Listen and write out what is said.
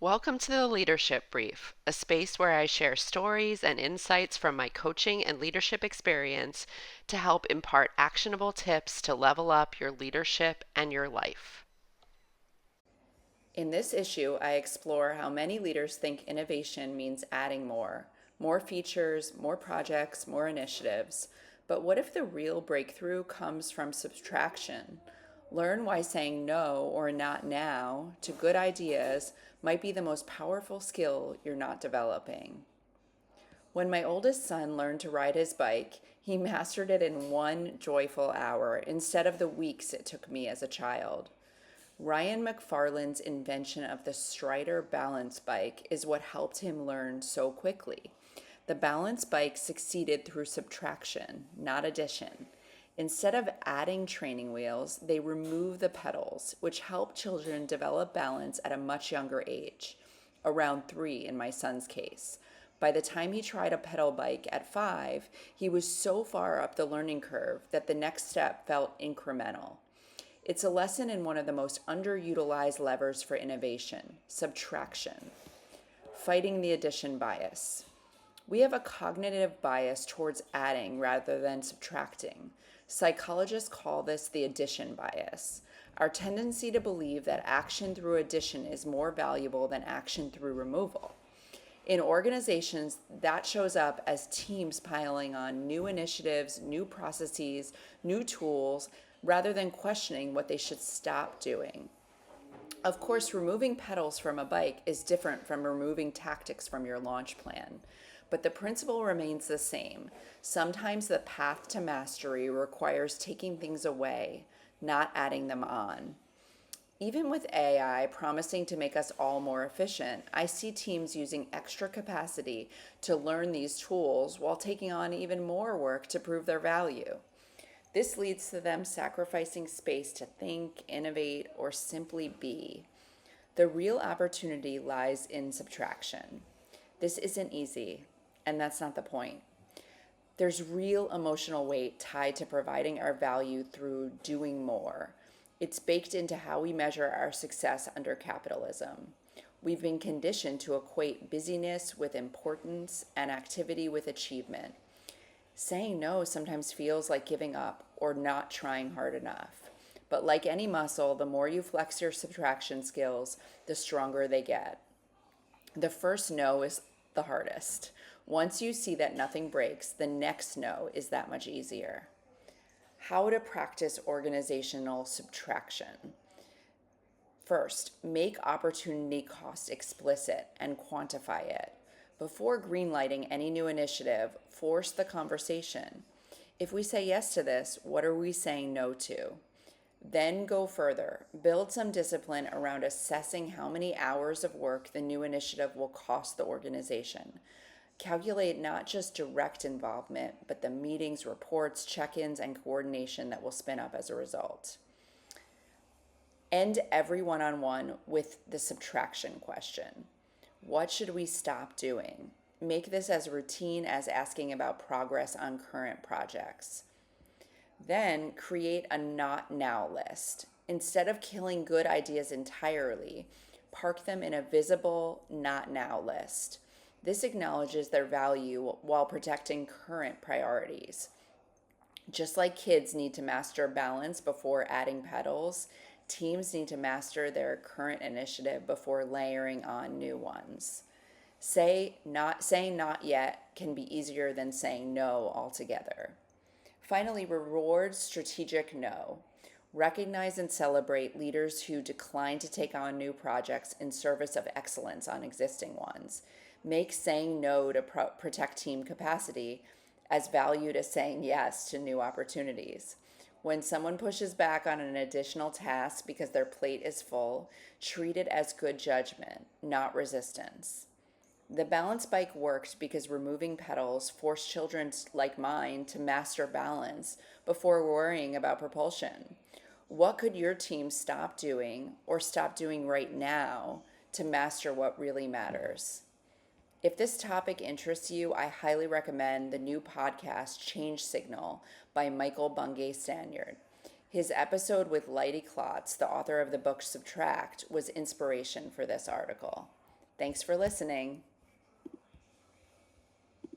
Welcome to the Leadership Brief, a space where I share stories and insights from my coaching and leadership experience to help impart actionable tips to level up your leadership and your life. In this issue, I explore how many leaders think innovation means adding more features, more projects, more initiatives. But what if the real breakthrough comes from subtraction? Learn why saying no or not now to good ideas might be the most powerful skill you're not developing. When my oldest son learned to ride his bike, he mastered it in one joyful hour instead of the weeks it took me as a child. Ryan McFarland's invention of the Strider balance bike is what helped him learn so quickly. The balance bike succeeded through subtraction, not addition. Instead of adding training wheels, they removed the pedals, which helped children develop balance at a much younger age, around 3 in my son's case. By the time he tried a pedal bike at 5, he was so far up the learning curve that the next step felt incremental. It's a lesson in one of the most underutilized levers for innovation, subtraction, fighting the addition bias. We have a cognitive bias towards adding rather than subtracting. Psychologists call this the addition bias. Our tendency to believe that action through addition is more valuable than action through removal. In organizations, that shows up as teams piling on new initiatives, new processes, new tools, rather than questioning what they should stop doing. Of course, removing pedals from a bike is different from removing tactics from your launch plan, but the principle remains the same. Sometimes the path to mastery requires taking things away, not adding them on. Even with AI promising to make us all more efficient, I see teams using extra capacity to learn these tools while taking on even more work to prove their value. This leads to them sacrificing space to think, innovate, or simply be. The real opportunity lies in subtraction. This isn't easy, and that's not the point. There's real emotional weight tied to providing our value through doing more. It's baked into how we measure our success under capitalism. We've been conditioned to equate busyness with importance and activity with achievement. Saying no sometimes feels like giving up or not trying hard enough. But like any muscle, the more you flex your subtraction skills, the stronger they get. The first no is the hardest. Once you see that nothing breaks, the next no is that much easier. How to practice organizational subtraction. First, make opportunity cost explicit and quantify it. Before greenlighting any new initiative, force the conversation. If we say yes to this, what are we saying no to? Then go further. Build some discipline around assessing how many hours of work the new initiative will cost the organization. Calculate not just direct involvement, but the meetings, reports, check-ins, and coordination that will spin up as a result. End every one-on-one with the subtraction question. What should we stop doing? Make this as routine as asking about progress on current projects. Then create a not now list. Instead of killing good ideas entirely, park them in a visible not now list. This acknowledges their value while protecting current priorities. Just like kids need to master balance before adding pedals, teams need to master their current initiative before layering on new ones. Saying not yet can be easier than saying no altogether. Finally, reward strategic no. Recognize and celebrate leaders who decline to take on new projects in service of excellence on existing ones. Make saying no to protect team capacity as valued as saying yes to new opportunities. When someone pushes back on an additional task because their plate is full, treat it as good judgment, not resistance. The balance bike worked because removing pedals forced children like mine to master balance before worrying about propulsion. What could your team stop doing or stop doing right now to master what really matters? If this topic interests you, I highly recommend the new podcast Change Signal by Michael Bungay Stanyard. His episode with Leidy Klotz, the author of the book Subtract, was inspiration for this article. Thanks for listening.